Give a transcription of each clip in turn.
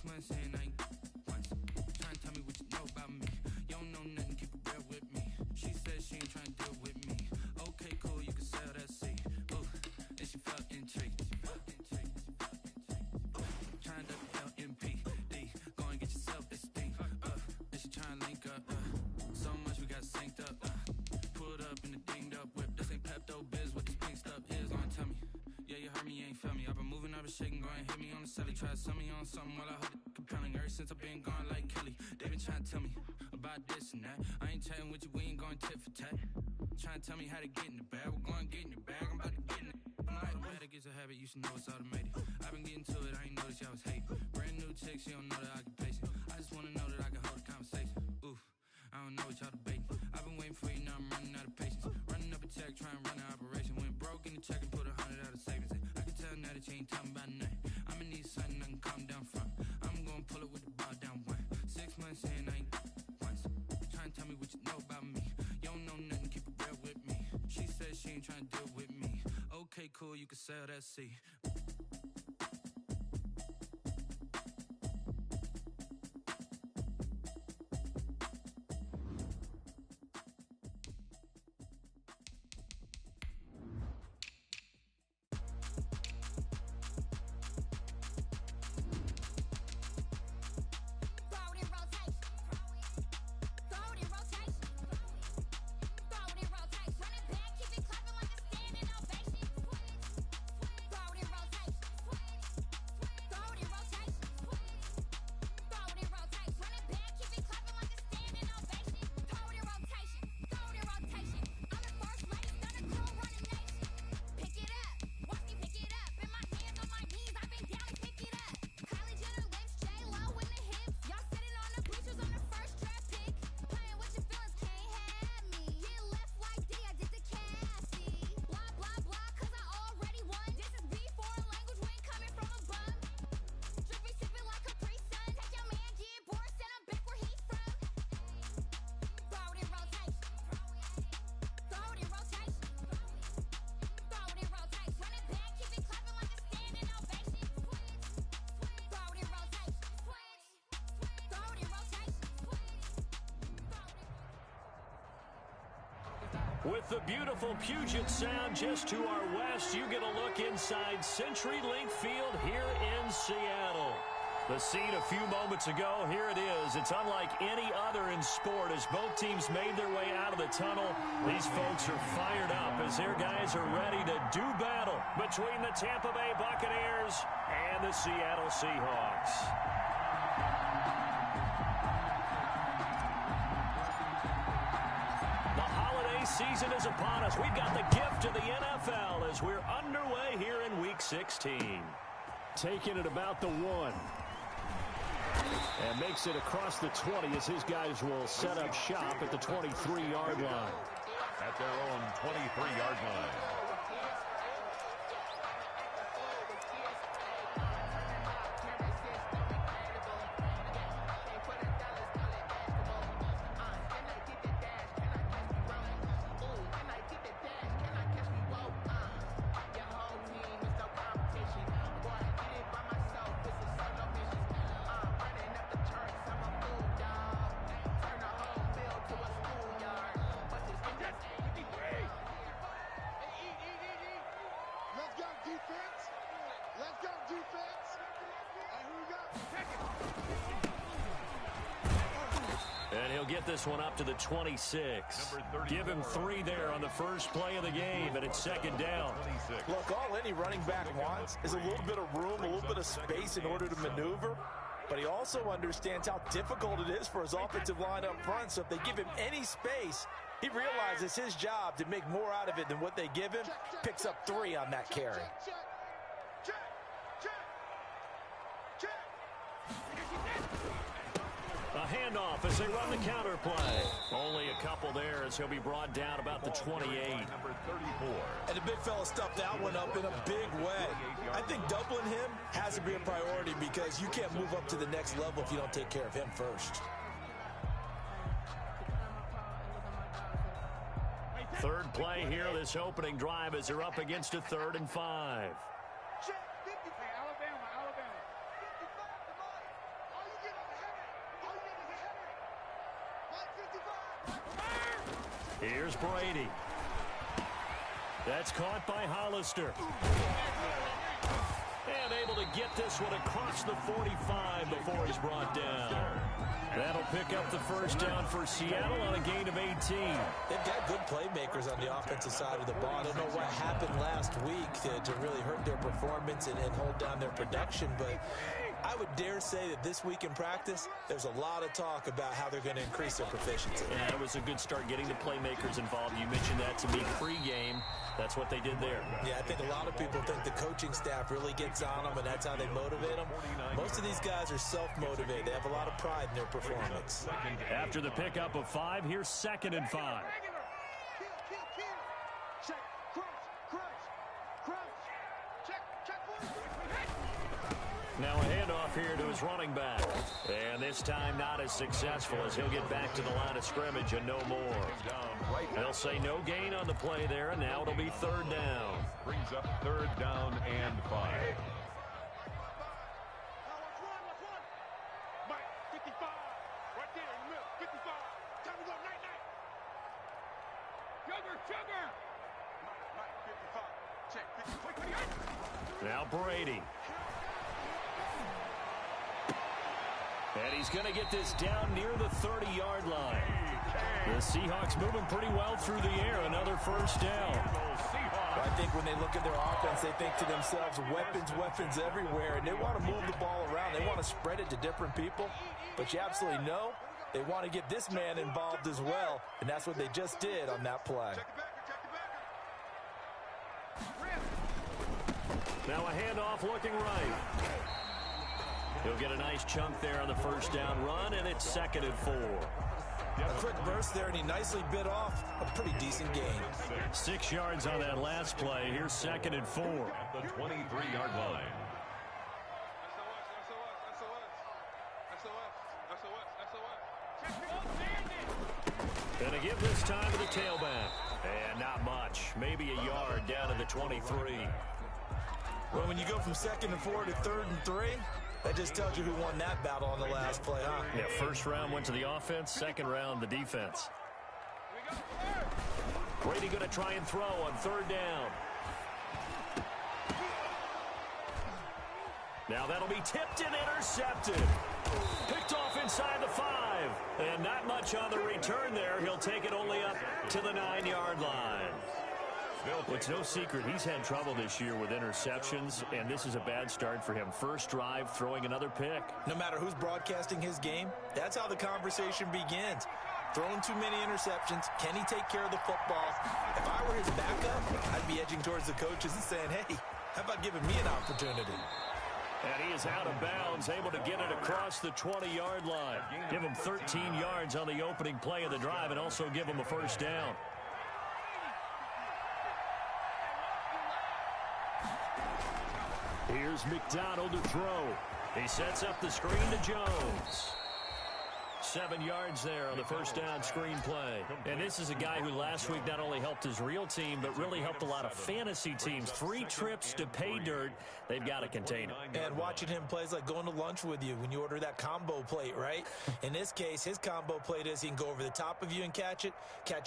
months in, I ain't once. Trying to tell me what you know about me. You don't know nothing, keep it real with me. She said she ain't trying to deal with me. Okay, cool, you can sell that seed. Ooh, and she felt intrigued. Trying to LMPD. Go and get yourself esteem. And she trying to link up. So much we got synced up. Pulled up in the dinged up whip. This ain't Pepto-Biz, what this pink stuff is. Long tell me. Yeah, you heard me, you ain't felt me. I've been moving, I've been shaking, go and hit me on the celly. Try to sell me on something while I hold it compelling. Ever since I've been gone like Kelly, they been trying to tell me about this and that. I ain't chatting with you, we ain't going tit for tat. Trying to tell me how to get in the bag. We're going to get in the bag, I'm about to get in it. I'm like, automatic is a habit, you should know it's automated. I've been getting to it, I ain't noticed y'all was hating. Brand new chick, she don't know the occupation. I just wanna know that I can hold a conversation. Oof, I don't know what y'all debating. I've been waiting for you, now I'm running out of patience. Running up a check, trying to run an operation. Went broke in the check and put 100 out of savings in. I can tell now that you ain't talking about nothing. I'ma need something I can calm down from. I'm gonna pull it with the ball down one. 6 months in, I ain't once. Trying to tell me what you know about me. You don't know nothing, keep it real with me. She said she ain't trying to deal with me. Okay, cool, you can sell that seed. With the beautiful Puget Sound just to our west, you get a look inside CenturyLink Field here in Seattle. The scene a few moments ago, here it is. It's unlike any other in sport as both teams made their way out of the tunnel. These folks are fired up as their guys are ready to do battle between the Tampa Bay Buccaneers and the Seattle Seahawks. Season is upon us. We've got the gift of the NFL as we're underway here in Week 16. Taking it about the 1. And makes it across the 20 as his guys will set up shop at the 23-yard line. At their own 23-yard line. And he'll get this one up to the 26. Give him 3 there on the first play of the game, and it's second down. Look, all any running back wants is a little bit of room, a little bit of space in order to maneuver. But he also understands how difficult it is for his offensive line up front. So if they give him any space, he realizes his job to make more out of it than what they give him. Picks up 3 on that carry. A handoff as they run the counter play. Only a couple there as he'll be brought down about the 28. Number 34. And the big fella stuffed that one up in a big way. I think doubling him has to be a priority because you can't move up to the next level if you don't take care of him first. Third play here, this opening drive as they're up against a 3rd and 5. Here's Brady. That's caught by Hollister. And able to get this one across the 45 before he's brought down. That'll pick up the first down for Seattle on a gain of 18. They've got good playmakers on the offensive side of the ball. I don't know what happened last week to really hurt their performance and hold down their production, but I would dare say that this week in practice, there's a lot of talk about how they're going to increase their proficiency. Yeah, it was a good start getting the playmakers involved. You mentioned that to me pregame. That's what they did there. Yeah, I think a lot of people think the coaching staff really gets on them, and that's how they motivate them. Most of these guys are self-motivated. They have a lot of pride in their performance. After the pickup of 5, here's 2nd and 5. Now a handoff here to his running back. And this time not as successful as he'll get back to the line of scrimmage and no more. They'll say no gain on the play there, and now it'll be 3rd down. Brings up 3rd down and 5. Now Brady. And he's going to get this down near the 30-yard line. The Seahawks moving pretty well through the air. Another first down. I think when they look at their offense, they think to themselves, weapons everywhere, and they want to move the ball around. They want to spread it to different people, but you absolutely know they want to get this man involved as well, and that's what they just did on that play. Now a handoff looking right. He'll get a nice chunk there on the first down run, and it's 2nd and 4. A quick burst there, and he nicely bit off a pretty decent gain. 6 yards on that last play. Here's 2nd and 4. At the 23-yard line. Gonna give this time to the tailback. And not much. Maybe a yard down to the 23. Well, when you go from 2nd and 4 to 3rd and 3, that just tells you who won that battle on the last play, huh? Yeah, first round went to the offense, second round the defense. Brady going to try and throw on 3rd down. Now that'll be tipped and intercepted. Picked off inside the 5. And not much on the return there. He'll take it only up to the 9-yard line. Well, it's no secret he's had trouble this year with interceptions, and this is a bad start for him. First drive, throwing another pick. No matter who's broadcasting his game, that's how the conversation begins. Throwing too many interceptions. Can he take care of the football? If I were his backup, I'd be edging towards the coaches and saying, hey, how about giving me an opportunity? And he is out of bounds, able to get it across the 20-yard line. Give him 13 yards on the opening play of the drive and also give him a first down. Here's McDonald to throw. He sets up the screen to Jones. 7 yards there on the first down screen play. And this is a guy who last week not only helped his real team, but really helped a lot of fantasy teams. 3 trips to pay dirt. They've got to contain him. And watching him play is like going to lunch with you when you order that combo plate, right? In this case, his combo plate is he can go over the top of you and catch it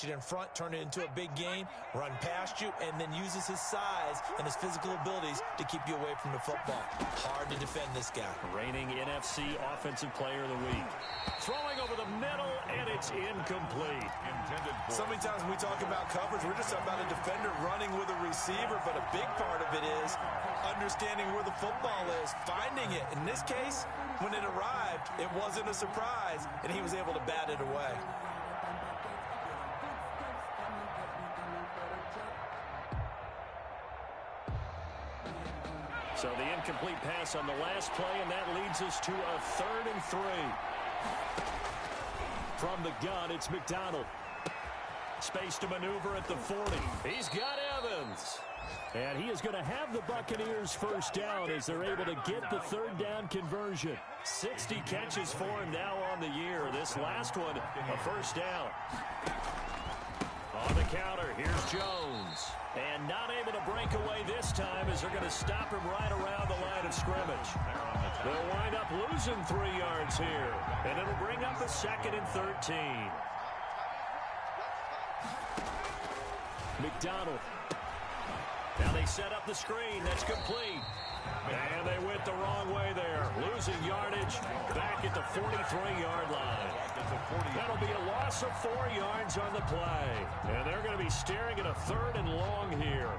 in front, turn it into a big gain, run past you, and then uses his size and his physical abilities to keep you away from the football. Hard to defend this guy. Reigning NFC Offensive Player of the Week. Throwing over the middle, and it's incomplete. So many times when we talk about coverage, we're just talking about a defender running with a receiver, but a big part of it is understanding where the football is, finding it. In this case, when it arrived, it wasn't a surprise, and he was able to bat it away. So the incomplete pass on the last play, and that leads us to a 3rd and 3. From the gun, it's McDonald. Space to maneuver at the 40. He's got Evans. And he is going to have the Buccaneers first down as they're able to get the 3rd down conversion. 60 catches for him now on the year. This last one, a first down. On the counter, here's Jones. And not able to break away this time as they're going to stop him right around the line of scrimmage. They'll wind up losing 3 yards here. And it'll bring up a 2nd and 13. McDonald. Now they set up the screen. That's complete. And they went the wrong way there. Losing yardage back at the 43-yard line. That'll be a loss of 4 yards on the play. And they're going to be staring at a 3rd and long here.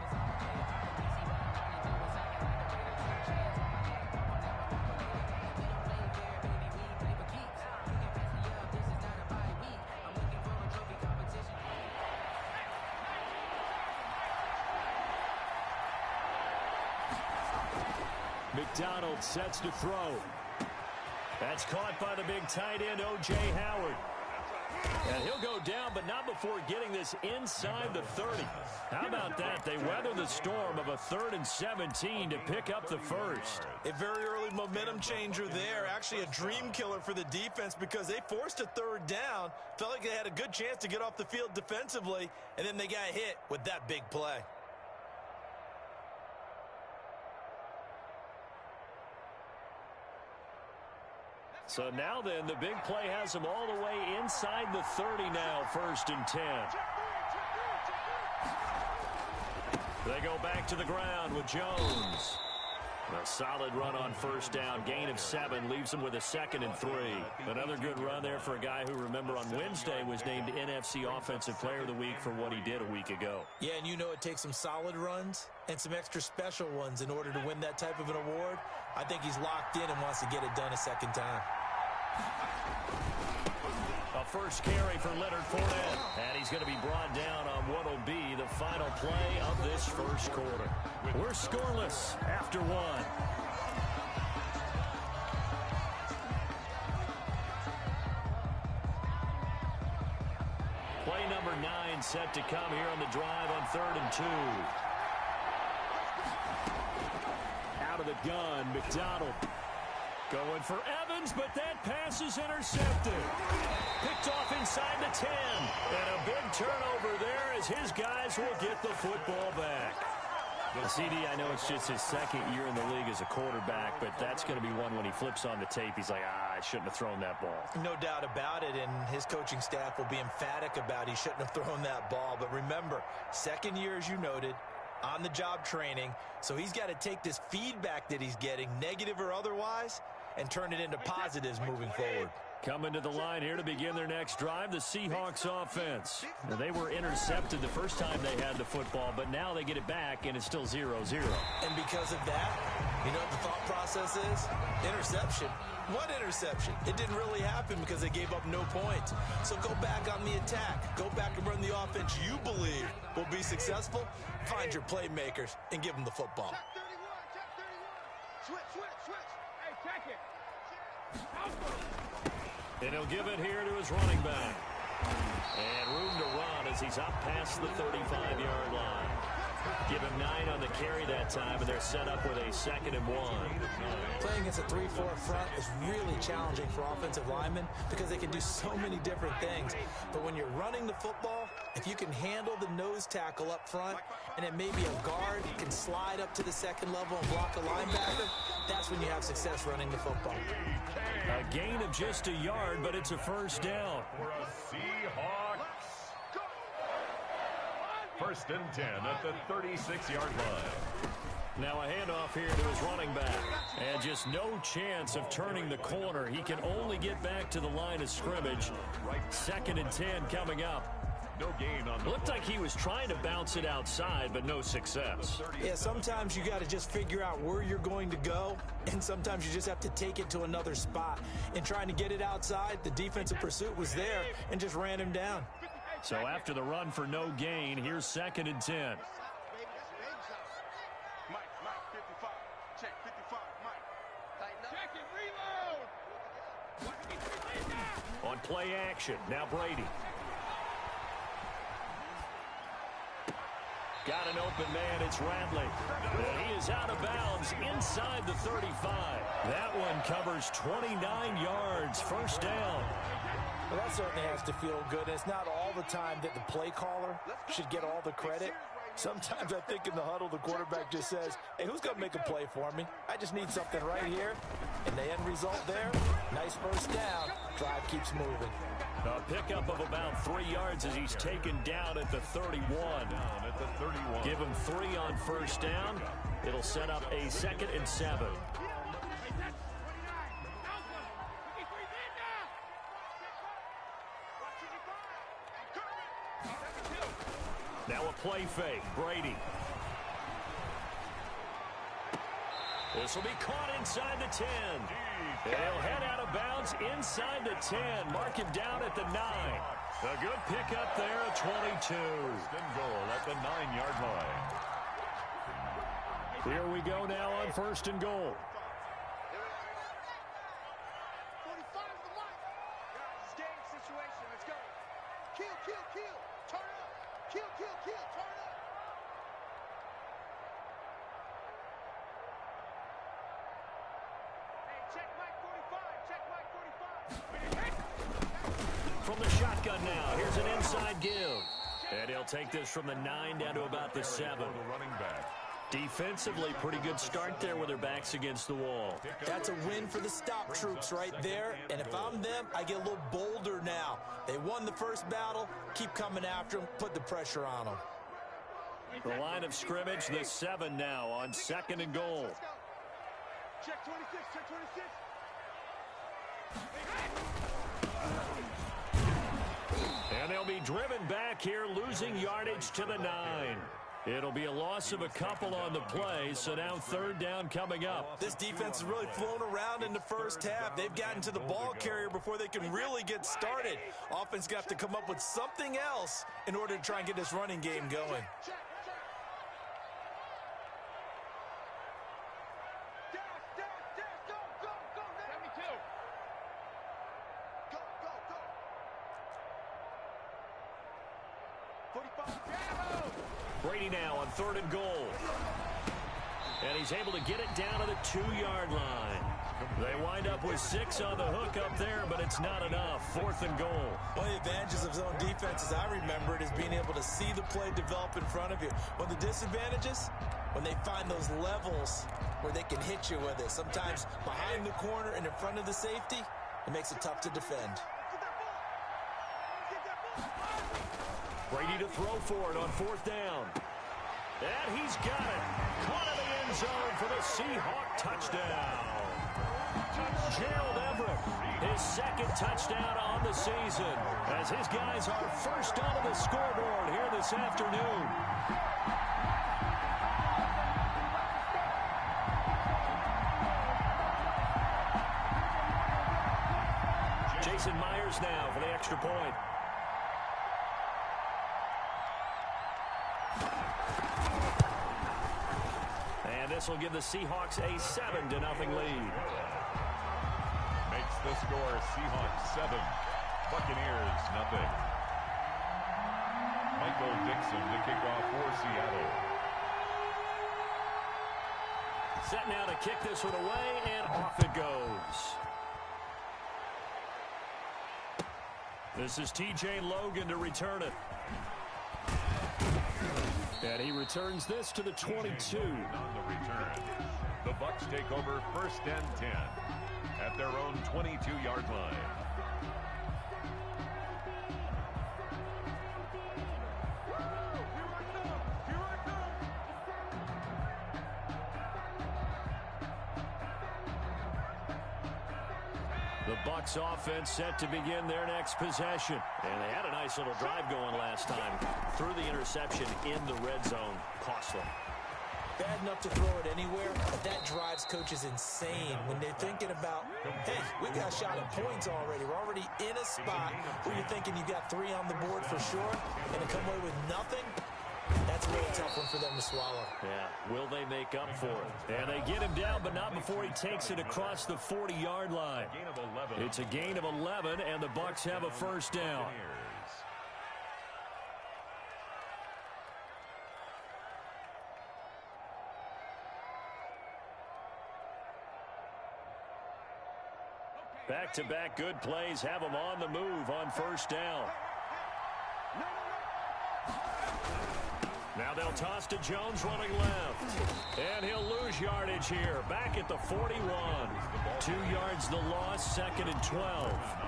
McDonald sets to throw. That's caught by the big tight end, O.J. Howard. And he'll go down, but not before getting this inside the 30. How about that? They weather the storm of a 3rd and 17 to pick up the first. A very early momentum changer there. Actually a dream killer for the defense because they forced a 3rd down. Felt like they had a good chance to get off the field defensively, and then they got hit with that big play. So now then, the big play has them all the way inside the 30 now, 1st and 10. They go back to the ground with Jones. A solid run on 1st down. Gain of 7 leaves them with a 2nd and 3. Another good run there for a guy who, remember, on Wednesday was named NFC Offensive Player of the Week for what he did a week ago. Yeah, and you know it takes some solid runs and some extra special ones in order to win that type of an award. I think he's locked in and wants to get it done a 2nd time. A first carry for Leonard Fournette. And he's going to be brought down on what will be the final play of this first quarter. We're scoreless after 1. Play number 9 set to come here on the drive on 3rd and 2. Out of the gun, McDonald. Going for Evans, but that pass is intercepted. Picked off inside the 10. And a big turnover there as his guys will get the football back. CD, I know it's just his 2nd year in the league as a quarterback, but that's going to be one when he flips on the tape. He's like, I shouldn't have thrown that ball. No doubt about it, and his coaching staff will be emphatic about he shouldn't have thrown that ball. But remember, 2nd year, as you noted, on-the-job training, so he's got to take this feedback that he's getting, negative or otherwise, and turn it into positives moving forward. Coming to the line here to begin their next drive, the Seahawks offense. Now, they were intercepted the first time they had the football, but now they get it back, and it's still 0-0. And because of that, you know what the thought process is? Interception. What interception? It didn't really happen because they gave up no points. So go back on the attack. Go back and run the offense you believe will be successful. Find your playmakers and give them the football. Switch. Hey, check it. And he'll give it here to his running back. And room to run as he's up past the 35-yard line. Give him 9 on the carry that time, and they're set up with a 2nd and 1. Playing against a 3-4 front is really challenging for offensive linemen because they can do so many different things. But when you're running the football, if you can handle the nose tackle up front, and then maybe a guard can slide up to the 2nd level and block a linebacker, that's when you have success running the football. A gain of just a yard, but it's a 1st down. For a Seahawks. 1st and 10 at the 36-yard line. Now a handoff here to his running back. And just no chance of turning the corner. He can only get back to the line of scrimmage. 2nd and 10 coming up. No gain on the Looked like he was trying to bounce it outside, but no success. Yeah, sometimes you got to just figure out where you're going to go, and sometimes you just have to take it to another spot. In trying to get it outside, the defensive pursuit was there and just ran him down. So after the run for no gain, here's 2nd and 10. Mike, 55. Check 55, Mike. Check it, reload. On play action, now Brady. Got an open man, it's Radley. And he is out of bounds inside the 35. That one covers 29 yards, 1st down. Well, that certainly has to feel good. It's not all the time that the play caller should get all the credit. Sometimes I think in the huddle, the quarterback just says, hey, who's going to make a play for me? I just need something right here. And the end result there, nice first down. Drive keeps moving. A pickup of about 3 yards as he's taken down at the 31. Give him 3 on first down. It'll set up a 2nd and 7. Now a play fake. Brady. This will be caught inside the 10. He'll head out of bounds inside the 10. Mark him down at the 9. A good pickup there at 22. First and goal at the 9-yard line. Here we go now on first and goal. 45 is the line. Guys, it's game situation. Let's go. Kill, kill, kill. Turn up. Kill, kill, kill. Turn up. Hey, check Mike 45. Check Mike 45. From the shotgun now, here's an inside give. And he'll take this from the 9 down to about the 7. The running back. Defensively, pretty good start there with their backs against the wall. That's a win for the stop troops right there. And if I'm them, I get a little bolder now. They won the first battle. Keep coming after them. Put the pressure on them. The line of scrimmage, the 7 now on 2nd and goal. Check 26. Check 26. And they'll be driven back here, losing yardage to the 9. It'll be a loss of a couple on the play, so now 3rd down coming up. This defense has really flown around in the first half. They've gotten to the ball carrier before they can really get started. Offense got to come up with something else in order to try and get this running game going. Check. Dash. Go. 72. Go. 45. Brady now on 3rd and goal. And he's able to get it down to the 2-yard line. They wind up with 6 on the hook up there, but it's not enough. 4th and goal. One of the advantages of zone defense, as I remember it, is being able to see the play develop in front of you. One of the disadvantages, when they find those levels where they can hit you with it. Sometimes behind the corner and in front of the safety, it makes it tough to defend. Brady to throw for it on 4th down. And he's got it. Caught in the end zone for the Seahawk touchdown. Gerald Everett, his 2nd touchdown on the season, as his guys are first onto the scoreboard here this afternoon. Jason Myers now for the extra point. And this will give the Seahawks a 7-0 lead. Makes the score Seahawks 7, Buccaneers 0. Michael Dixon to kick off for Seattle. Set now to kick this one away, and off it goes. This is T.J. Logan to return it. And he returns this to the 22. On the return, the Bucs take over 1st and 10 at their own 22-yard line. The Bucs offense set to begin their next possession. And they had a nice little drive going last time. Threw the interception in the red zone. Costly. Bad enough to throw it anywhere, but that drives coaches insane when they're thinking about, hey, we got a shot at points already. We're already in a spot where you're thinking you got 3 on the board for sure, and to come away with nothing, that's a really tough one for them to swallow. Yeah, will they make up for it? And they get him down, but not before he takes it across the 40-yard line. It's a gain of 11, and the Bucs have a first down. Back-to-back good plays have them on the move on first down. Now they'll toss to Jones running left. And he'll lose yardage here. Back at the 41. 2 yards the loss, 2nd and 12.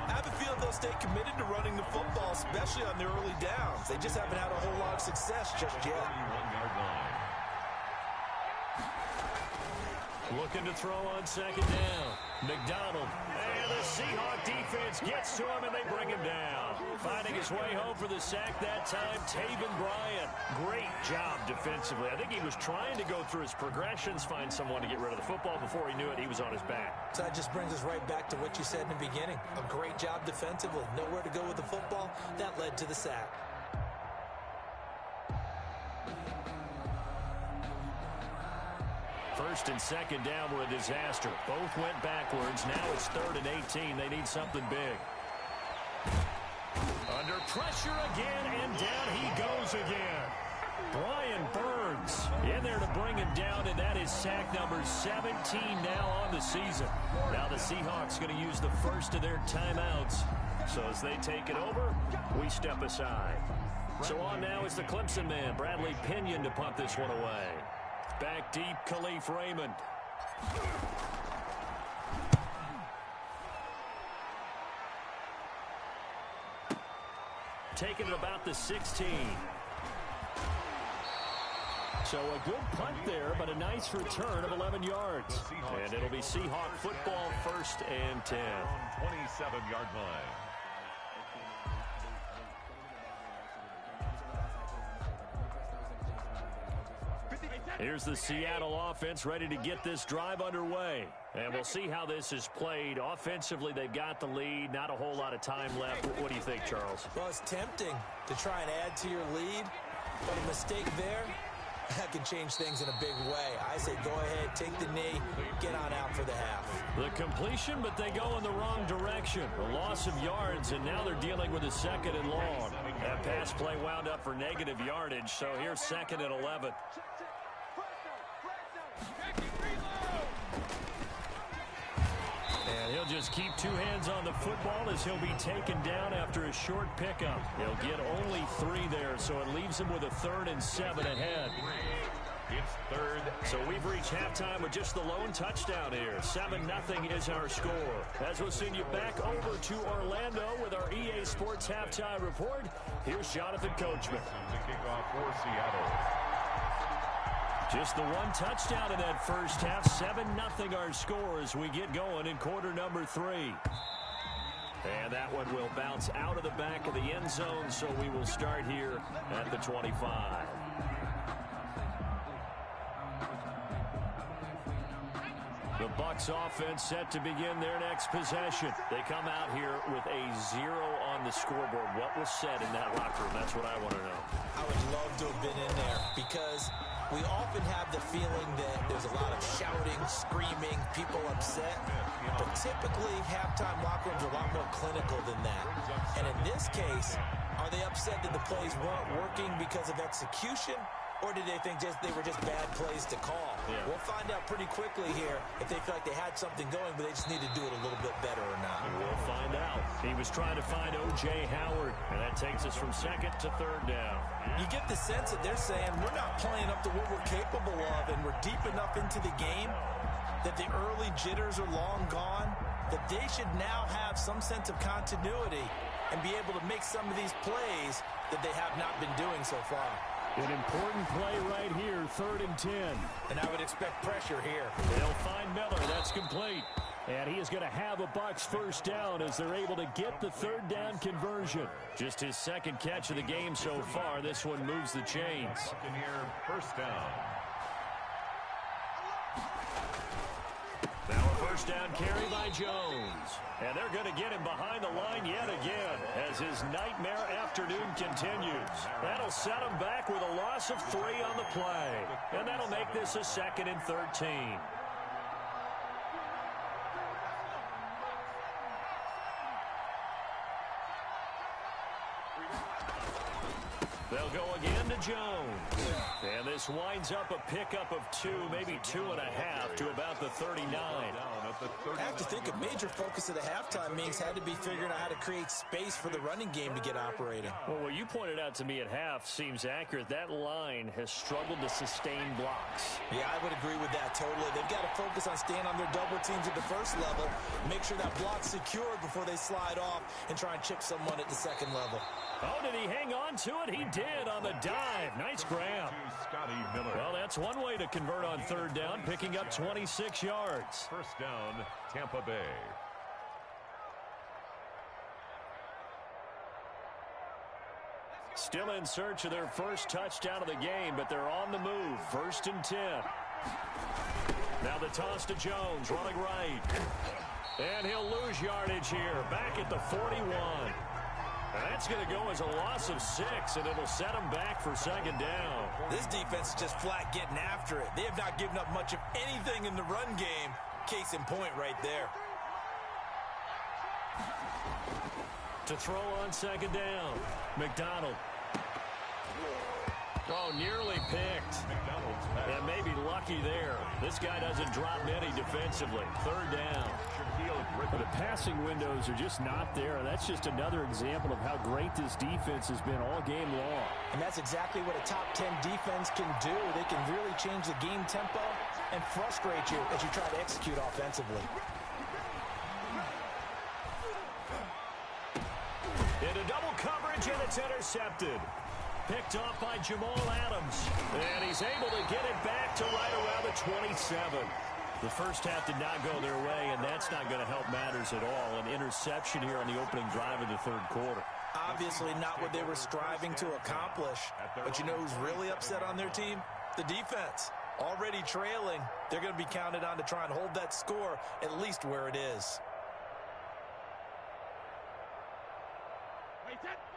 I have a feeling they'll stay committed to running the football, especially on the early downs. They just haven't had a whole lot of success just yet. 1-yard line. Looking to throw on 2nd down. McDonald. And the Seahawk defense gets to him, and they bring him down. Finding his way home for the sack that time, Taven Bryan. Great job defensively. I think he was trying to go through his progressions, find someone to get rid of the football. Before he knew it, he was on his back. So that just brings us right back to what you said in the beginning. A great job defensively. Nowhere to go with the football. That led to the sack. First and 2nd down were a disaster. Both went backwards. Now it's 3rd and 18. They need something big. Under pressure again, and down he goes again. Brian Burns in there to bring him down, and that is sack number 17 now on the season. Now the Seahawks going to use the first of their timeouts. So as they take it over, we step aside. So on now is the Clemson man, Bradley Pinion, to punt this one away. Back deep, Khalif Raymond. Taking it about the 16. So a good punt there, but a nice return of 11 yards. And it'll be Seahawk football, 1st and 10. 27-yard line. Here's the Seattle offense ready to get this drive underway. And we'll see how this is played. Offensively, they've got the lead. Not a whole lot of time left. What do you think, Charles? Well, it's tempting to try and add to your lead, but a mistake there, that can change things in a big way. I say go ahead, take the knee, get on out for the half. The completion, but they go in the wrong direction. A loss of yards, and now they're dealing with a 2nd and long. That pass play wound up for negative yardage, so here's 2nd and 11. And he'll just keep 2 hands on the football as he'll be taken down after a short pickup. He'll get only 3 there, so it leaves him with a 3rd and 7 ahead. It's 3rd. So we've reached halftime with just the lone touchdown here. 7-0 is our score. As we'll send you back over to Orlando with our EA Sports Halftime Report, here's Jonathan Coachman. The kickoff for Seattle. Just the 1 touchdown in that first half. 7-0 our score as we get going in quarter number 3. And that one will bounce out of the back of the end zone, so we will start here at the 25. The Bucs offense set to begin their next possession. They come out here with a 0 on the scoreboard. What was said in that locker room? That's what I want to know. I would love to have been in there because we often have the feeling that there's a lot of shouting, screaming, people upset. But typically, halftime locker rooms are a lot more clinical than that. And in this case, are they upset that the plays weren't working because of execution? Or did they think they were just bad plays to call? Yeah. We'll find out pretty quickly here if they feel like they had something going, but they just need to do it a little bit better or not. We'll find out. He was trying to find O.J. Howard, and that takes us from 2nd to 3rd down. You get the sense that they're saying we're not playing up to what we're capable of, and we're deep enough into the game that the early jitters are long gone, that they should now have some sense of continuity and be able to make some of these plays that they have not been doing so far. An important play right here, 3rd and 10. And I would expect pressure here. They'll find Miller. That's complete. And he is going to have a Bucs first down as they're able to get the 3rd down conversion. Just his 2nd catch of the game so far. This one moves the chains. Buccaneer, 1st down. Now a 1st down carry by Jones. And they're going to get him behind the line yet again as his nightmare afternoon continues. That'll set him back with a loss of 3 on the play. And that'll make this a 2nd and 13. They'll go again to Jones. And this winds up a pickup of 2, maybe 2.5 to about the 39. I have to think a major focus of the halftime meetings had to be figuring out how to create space for the running game to get operating. Well, what you pointed out to me at half seems accurate. That line has struggled to sustain blocks. Yeah, I would agree with that totally. They've got to focus on staying on their double teams at the first level, make sure that block's secured before they slide off and try and chip someone at the second level. Oh, did he hang on to it? He did on the dive. Nice grab. Well, that's one way to convert on third down, picking up 26 yards. First down, Tampa Bay. Still in search of their first touchdown of the game, but they're on the move. 1st and 10. Now the toss to Jones, running right. And he'll lose yardage here, back at the 41. That's going to go as a loss of 6, and it'll set them back for second down. This defense is just flat getting after it. They have not given up much of anything in the run game. Case in point right there. To throw on second down, McDonald. Oh, nearly picked. And maybe lucky there. This guy doesn't drop many defensively. Third down. The passing windows are just not there, and that's just another example of how great this defense has been all game long. And that's exactly what a top 10 defense can do. They can really change the game tempo and frustrate you as you try to execute offensively. Into double coverage, and it's intercepted. Picked off by Jamal Adams. And he's able to get it back to right around the 27. The first half did not go their way, and that's not going to help matters at all. An interception here on the opening drive of the third quarter. Obviously not what they were striving to accomplish. But you know who's really upset on their team? The defense. Already trailing, they're going to be counted on to try and hold that score at least where it is.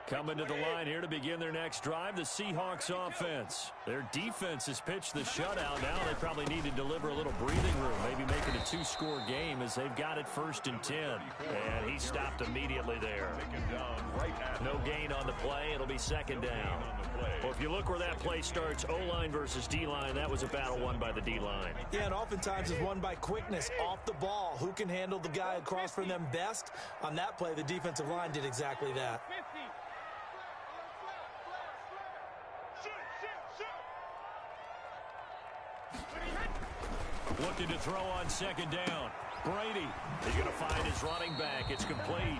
Coming to the line here to begin their next drive, the Seahawks offense. Their defense has pitched the shutout. Now they probably need to deliver a little breathing room, maybe make it a 2-score game as they've got it 1st and 10. And he stopped immediately there. No gain on the play. It'll be second down. Well, if you look where that play starts, O-line versus D-line, that was a battle won by the D-line. Yeah, and oftentimes it's won by quickness off the ball. Who can handle the guy across from them best? On that play, the defensive line did exactly that. Looking to throw on second down. Brady is going to find his running back. It's complete.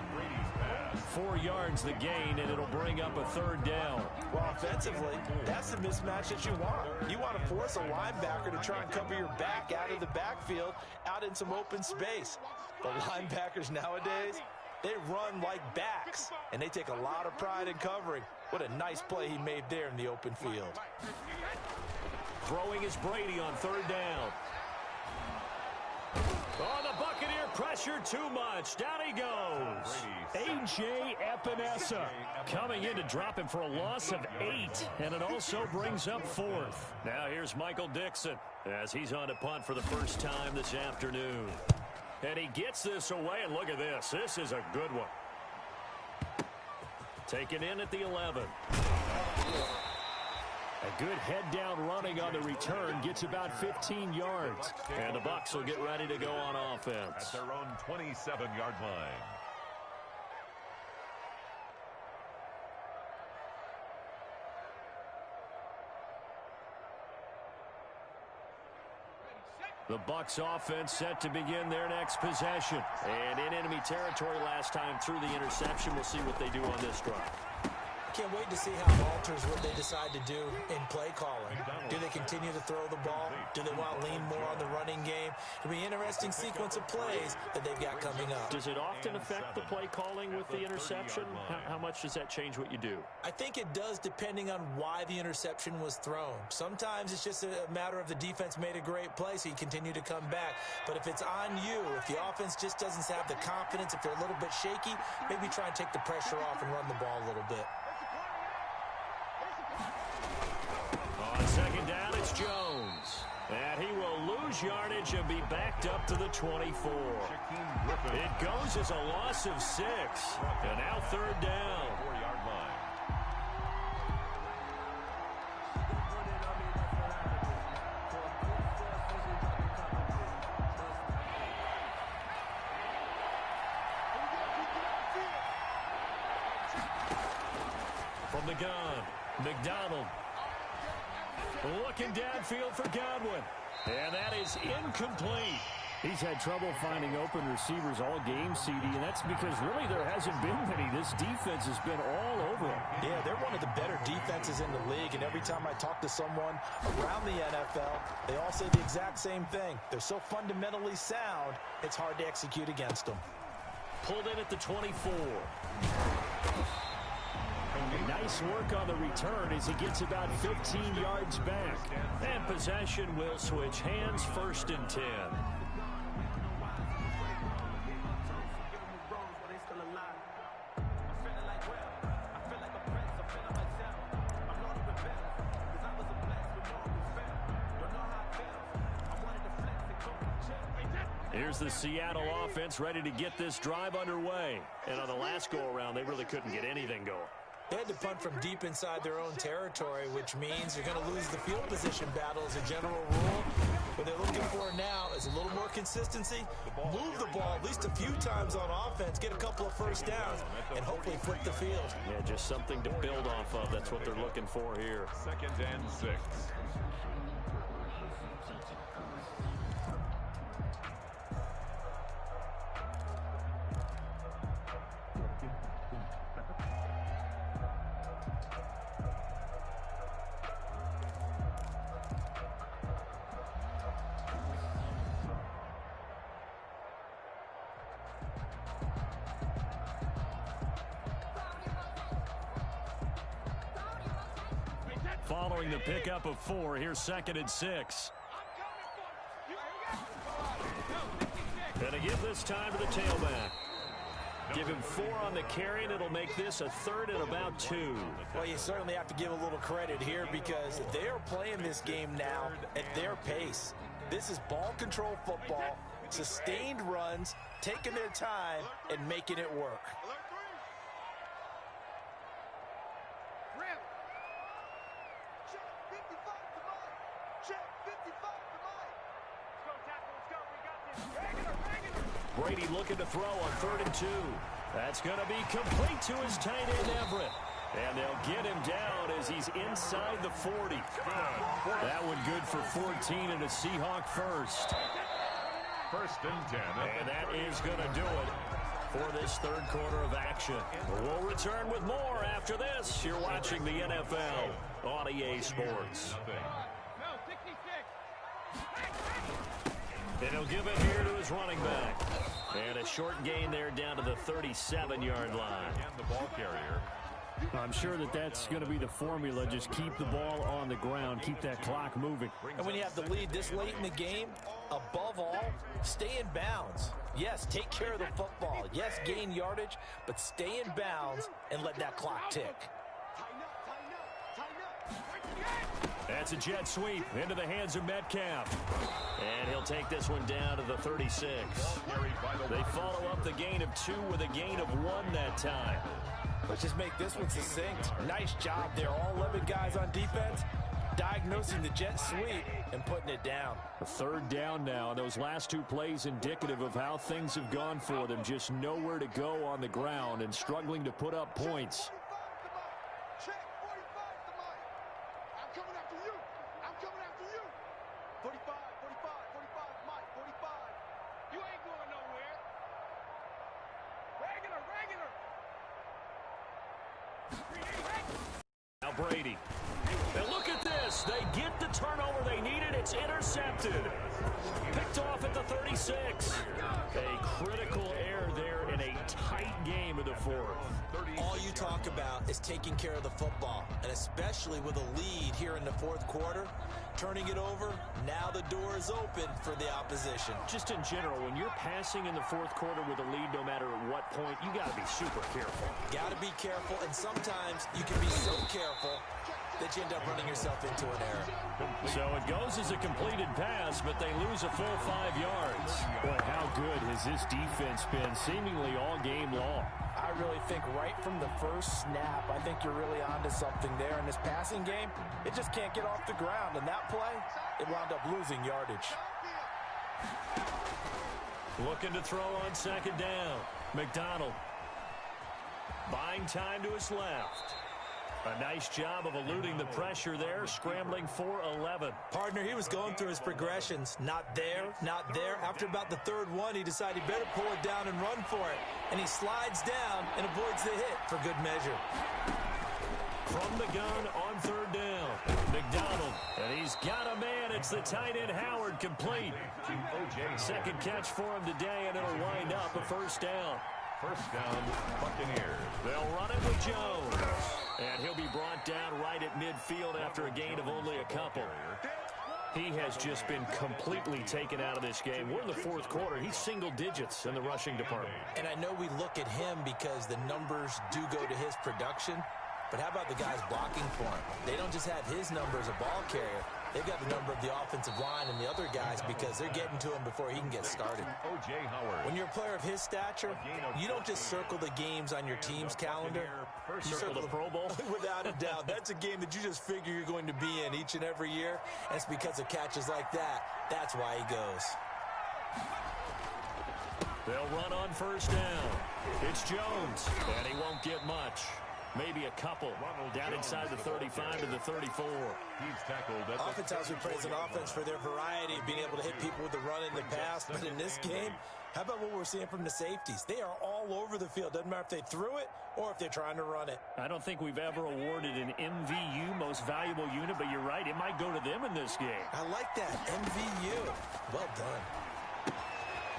4 yards the gain, and it'll bring up a third down. Well, offensively, that's the mismatch that you want. You want to force a linebacker to try and cover your back out of the backfield, out in some open space. The linebackers nowadays, they run like backs, and they take a lot of pride in covering. What a nice play he made there in the open field. Throwing is Brady on third down. Oh, the Buccaneer pressure too much. Down he goes. A.J. Epinesa coming in to drop him for a loss of 8, and it also brings up 4th. Now here's Michael Dixon as he's on to punt for the first time this afternoon. And he gets this away, and look at this. This is a good one. Taken in at the 11. A good head-down running on the return gets about 15 yards. And the Bucs will get ready to go on offense. At their own 27-yard line. The Bucs offense set to begin their next possession. And in enemy territory last time through the interception. We'll see what they do on this drive. Can't wait to see how it alters what they decide to do in play calling. Do they continue to throw the ball? Do they want to lean more on the running game? It'll be an interesting sequence of plays that they've got coming up. Does it often affect the play calling with the interception? How much does that change what you do? I think it does depending on why the interception was thrown. Sometimes it's just a matter of the defense made a great play, so you continue to come back. But if it's on you, if the offense just doesn't have the confidence, if they're a little bit shaky, maybe try and take the pressure off and run the ball a little bit. On second down, it's Jones. And he will lose yardage and be backed up to the 24. It goes as a loss of 6. And now third down. From the gun, McDonald. Looking downfield for Godwin. And that is incomplete. He's had trouble finding open receivers all game, CD, and that's because really there hasn't been many. This defense has been all over him. Yeah, they're one of the better defenses in the league, and every time I talk to someone around the NFL, they all say the exact same thing. They're so fundamentally sound, it's hard to execute against them. Pulled in at the 24. Nice work on the return as he gets about 15 yards back. And possession will switch hands, 1st and 10. Here's the Seattle offense ready to get this drive underway. And on the last go-around, they really couldn't get anything going. They had to punt from deep inside their own territory, which means you're going to lose the field position battle as a general rule. What they're looking for now is a little more consistency, move the ball at least a few times on offense, get a couple of first downs, and hopefully flip the field. Yeah, just something to build off of. That's what they're looking for here. 2nd and 6. Following the pickup of 4, here's 2nd and 6. Gonna give this time to the tailback. Give him 4 on the carry, and it'll make this a 3rd and about 2. Well, you certainly have to give a little credit here because they are playing this game now at their pace. This is ball control football, sustained runs, taking their time, and making it work. Brady looking to throw on 3rd and 2. That's going to be complete to his tight end, Everett. And they'll get him down as he's inside the 40. That one good for 14 and a Seahawk first. 1st and 10. And that is going to do it for this 3rd quarter of action. We'll return with more after this. You're watching the NFL on EA Sports. And he'll give it here to his running back. And a short gain there down to the 37-yard line. And the ball carrier. I'm sure that that's going to be the formula. Just keep the ball on the ground. Keep that clock moving. And when you have the lead this late in the game, above all, stay in bounds. Yes, take care of the football. Yes, gain yardage, but stay in bounds and let that clock tick. That's a jet sweep into the hands of Metcalf. And he'll take this one down to the 36. They follow up the gain of 2 with a gain of 1 that time. Let's just make this one succinct. Nice job there. All 11 guys on defense diagnosing the jet sweep and putting it down. A 3rd down now. Those last 2 plays indicative of how things have gone for them. Just nowhere to go on the ground and struggling to put up points. Now Brady. And look at this. They get the turnover they needed. It's intercepted. Picked off at the 36. A critical error there in a tight game of the 4th. All you talk about is taking care of the football, and especially with a lead here in the 4th quarter, turning it over, now the door is open for the opposition. Just in general, when you're passing in the 4th quarter with a lead, no matter at what point, you got to be super careful. Got to be careful, and sometimes you can be so careful that you end up running yourself into an error. So it goes as a completed pass, but they lose a full 5 yards. Boy, how good has this defense been seemingly all game long? I really think right from the first snap, I think you're really onto something there. In this passing game, it just can't get off the ground. And that play, it wound up losing yardage. Looking to throw on 2nd down. McDonald. Buying time to his left. A nice job of eluding the pressure there, scrambling for 11. Partner, he was going through his progressions. Not there, not there. After about the third one, he decided he better pull it down and run for it. And he slides down and avoids the hit for good measure. From the gun on third down, McDonald, and he's got a man. It's the tight end Howard, complete. Second catch for him today, and it'll wind up a first down. First down, Buccaneers. They'll run it with Jones, and he'll be brought down right at midfield after a gain of only a couple. He has just been completely taken out of this game. We're in the fourth quarter. He's single digits in the rushing department. And I know we look at him because the numbers do go to his production. But how about the guys blocking for him? They don't just have his number as a ball carrier. They've got the number of the offensive line and the other guys because they're getting to him before he can get started. When you're a player of his stature, you don't just circle the games on your team's calendar. You circle the Pro Bowl? Without a doubt. That's a game that you just figure you're going to be in each and every year. And it's because of catches like that. That's why he goes. They'll run on first down. It's Jones, and he won't get much. Maybe a couple down inside the 35 to the 34. He's tackled. Oftentimes we praise an offense for their variety of being able to hit people with the run in the pass. But in this game, how about what we're seeing from the safeties? They are all over the field. Doesn't matter if they threw it or if they're trying to run it. I don't think we've ever awarded an MVU, most valuable unit, but you're right. It might go to them in this game. I like that. MVU. Well done.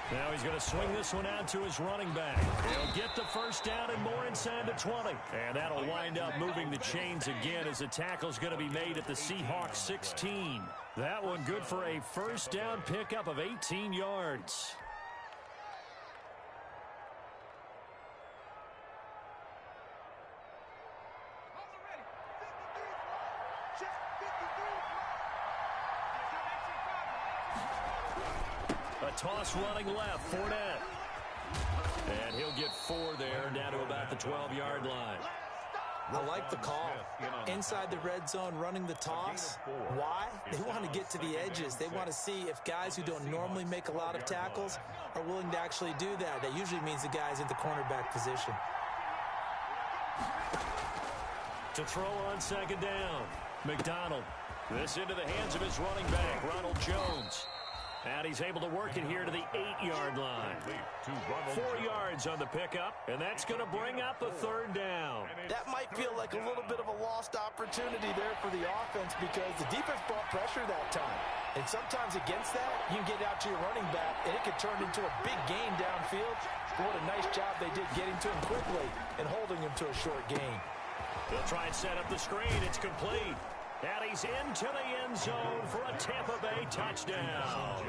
Now he's going to swing this one out to his running back. He'll get the first down and more inside the 20. And that'll wind up moving the chains again as the tackle's going to be made at the Seahawks 16. That one good for a first down pickup of 18 yards. Toss running left, Fournette. And he'll get 4 there, down to about the 12-yard line. I like the call. Inside the red zone, running the toss. Why? They want to get to the edges. They want to see if guys who don't normally make a lot of tackles are willing to actually do that. That usually means the guy's in the cornerback position. To throw on second down, McDonald. This into the hands of his running back, Ronald Jones. And he's able to work it here to the 8-yard line. 4 yards on the pickup, and that's going to bring up a third down. That might feel like a little bit of a lost opportunity there for the offense because the defense brought pressure that time. And sometimes against that, you can get out to your running back, and it could turn into a big gain downfield. But what a nice job they did getting to him quickly and holding him to a short gain. They'll try and set up the screen. It's complete. And he's into the end zone for a Tampa Bay touchdown.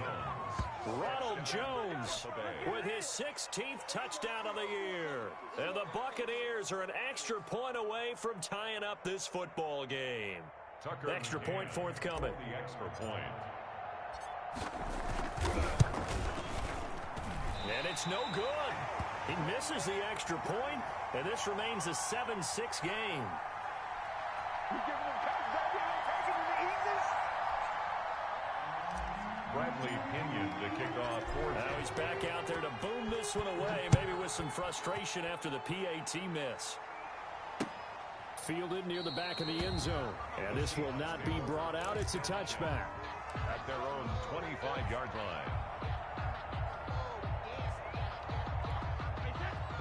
Ronald Jones with his 16th touchdown of the year. And the Buccaneers are an extra point away from tying up this football game. Extra point forthcoming. The extra point. And it's no good. He misses the extra point, and this remains a 7-6 game. Bradley Pinion to kick off. Now he's back out there to boom this one away, maybe with some frustration after the PAT miss. Fielded near the back of the end zone. And this will not be brought out. It's a touchback. At their own 25-yard line.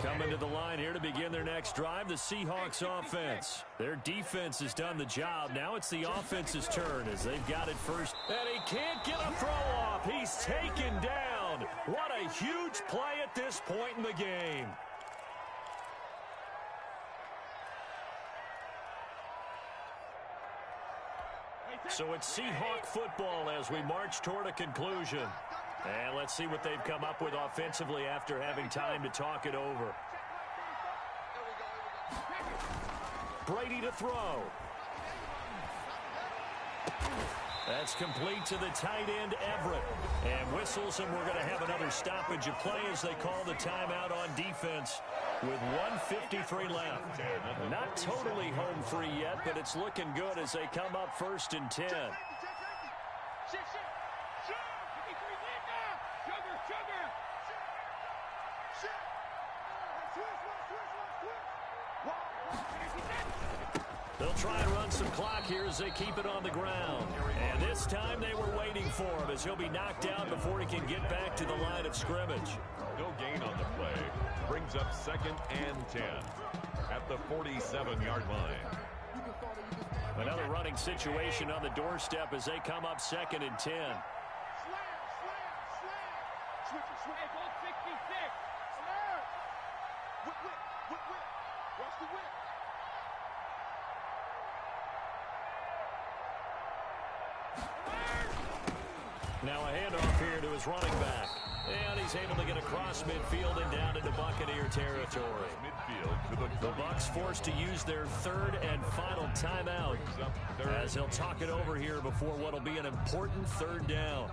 Coming to the line here to begin their next drive, the Seahawks offense. Their defense has done the job. Now it's the offense's turn as they've got it first. And he can't get a throw off. He's taken down. What a huge play at this point in the game. So it's Seahawk football as we march toward a conclusion. And let's see what they've come up with offensively after having time to talk it over. Brady to throw. That's complete to the tight end, Everett. And whistles, and we're going to have another stoppage of play as they call the timeout on defense with 1:53 left. Not totally home free yet, but it's looking good as they come up 1st and 10. They'll try and run some clock here as they keep it on the ground. And this time they were waiting for him as he'll be knocked out before he can get back to the line of scrimmage. No gain on the play. Brings up 2nd and 10 at the 47-yard line. Another running situation on the doorstep as they come up 2nd and 10. Slam. Switch. Hey, ball 66. Alert. Whip. Watch the whip. Now a handoff here to his running back. And he's able to get across midfield and down into Buccaneer territory. Midfield to The Bucs forced to use their 3rd and final timeout as he'll talk it over here before what will be an important 3rd down.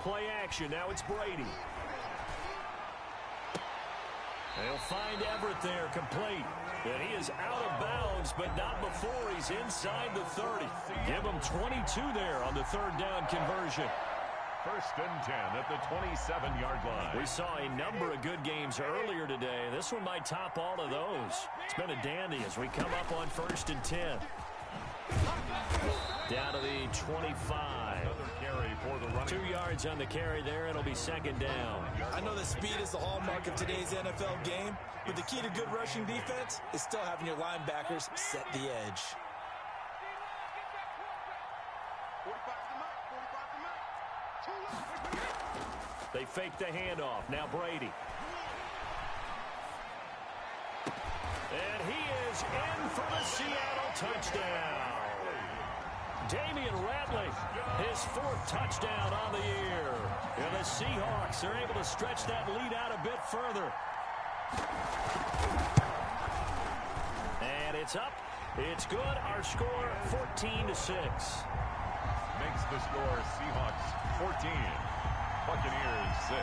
Play action. Now it's Brady. They'll find Everett there, complete. And he is out of bounds, but not before he's inside the 30. Give him 22 there on the 3rd down conversion. 1st and 10 at the 27-yard line. We saw a number of good games earlier today. This one might top all of those. It's been a dandy as we come up on 1st and 10. Down to the 25. Another carry for the running. 2 yards on the carry there. It'll be 2nd down. I know that speed is the hallmark of today's NFL game, but the key to good rushing defense is still having your linebackers set the edge. 45 to Mike. They fake the handoff. Now Brady. And he is in for the Seattle touchdown. Damian Ratley, his 4th touchdown on the year. And the Seahawks are able to stretch that lead out a bit further. And it's up. It's good. Our score 14-6. Makes the score Seahawks 14, Buccaneers 6.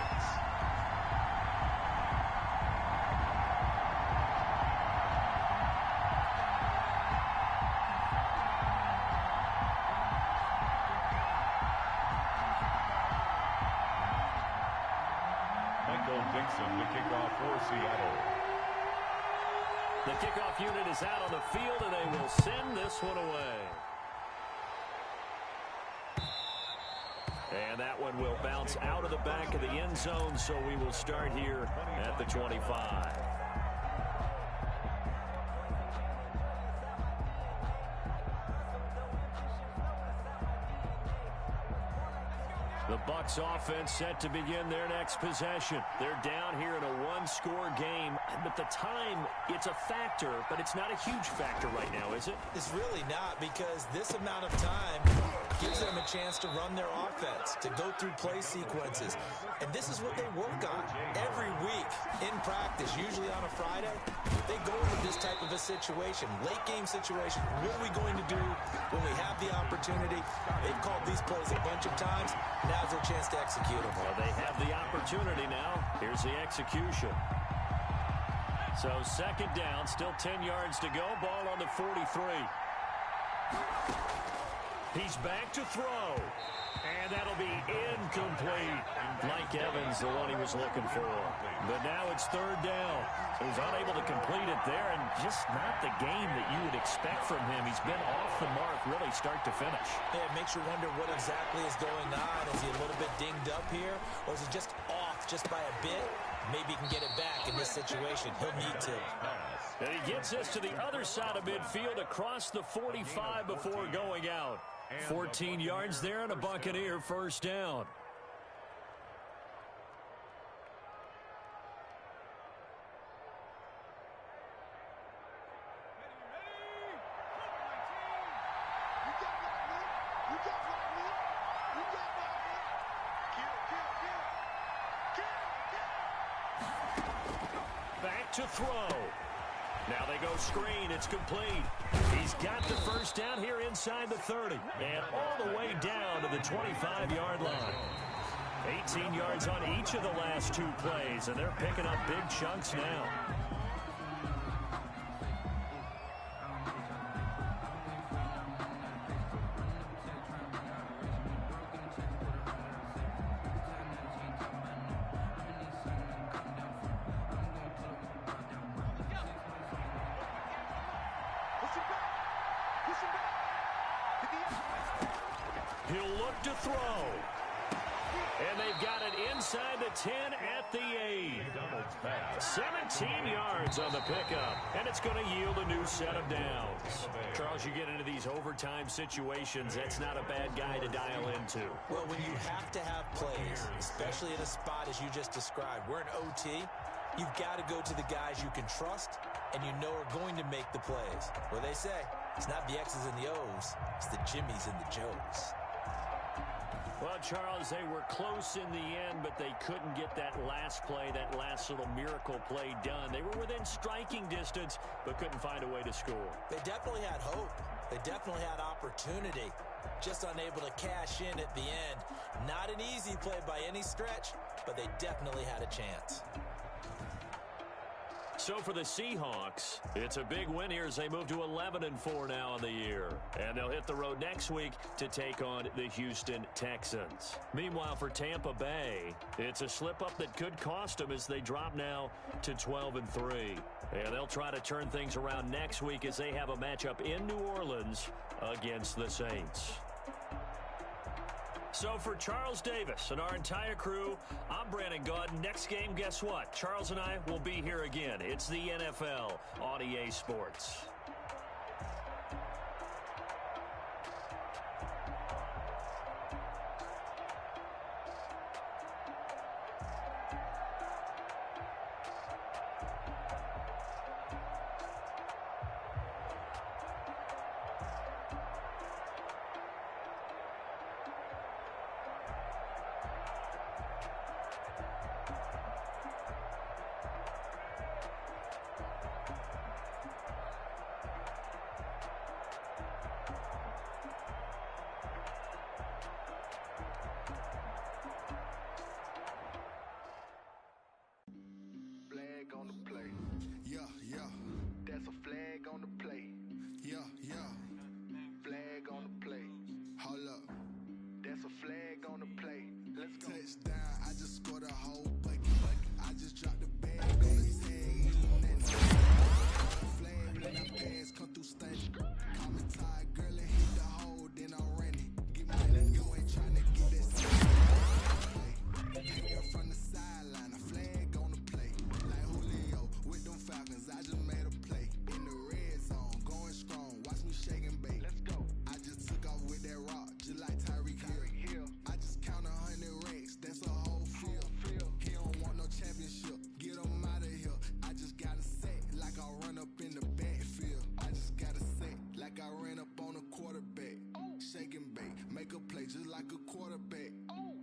Dixon, the kickoff for Seattle. The kickoff unit is out on the field, and they will send this one away. And that one will bounce out of the back of the end zone, so we will start here at the 25. The Bucs offense set to begin their next possession. They're down here in a one-score game, but the time, it's a factor, but it's not a huge factor right now, is it? It's really not, because this amount of time gives them a chance to run their offense, to go through play sequences. And this is what they work on every week in practice, usually on a Friday. They go into this type of a situation, late-game situation. What are we going to do when we have the opportunity? They've called these plays a bunch of times. Now's their chance to execute them. Well, they have the opportunity now. Here's the execution. So second down, still 10 yards to go. Ball on the 43. He's back to throw. And that'll be incomplete. Mike Evans, the one he was looking for. But now it's third down. So he's unable to complete it there, and just not the game that you would expect from him. He's been off the mark really start to finish. Yeah, it makes you wonder what exactly is going on. Is he a little bit dinged up here, or is he just off just by a bit? Maybe he can get it back in this situation. He'll need to. And he gets us to the other side of midfield across the 45 before going out. 14 yards there and a Buccaneer first down. Back to throw. Now they go screen. It's complete. He's got the first down here inside inside the 30 and all the way down to the 25-yard line. 18 yards on each of the last two plays, and they're picking up big chunks now. He'll look to throw. And they've got it inside the 10 at the 8. 17 yards on the pickup. And it's going to yield a new set of downs. Charles, you get into these overtime situations, that's not a bad guy to dial into. Well, when you have to have plays, especially in a spot as you just described, we're in OT, you've got to go to the guys you can trust and you know are going to make the plays. Well, they say, it's not the X's and the O's, it's the Jimmies and the Joes. Well, Charles, they were close in the end, but they couldn't get that last play, that last little miracle play done. They were within striking distance, but couldn't find a way to score. They definitely had hope. They definitely had opportunity. Just unable to cash in at the end. Not an easy play by any stretch, but they definitely had a chance. So for the Seahawks, it's a big win here as they move to 11-4 now in the year. And they'll hit the road next week to take on the Houston Texans. Meanwhile, for Tampa Bay, it's a slip-up that could cost them as they drop now to 12-3. And they'll try to turn things around next week as they have a matchup in New Orleans against the Saints. So for Charles Davis and our entire crew, I'm Brandon Gaudin. Next game, guess what? Charles and I will be here again. It's the NFL on EA Sports.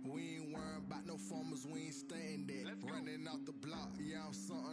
We ain't worrying about no formers, we ain't staying there. Running out the block, yeah, I'm something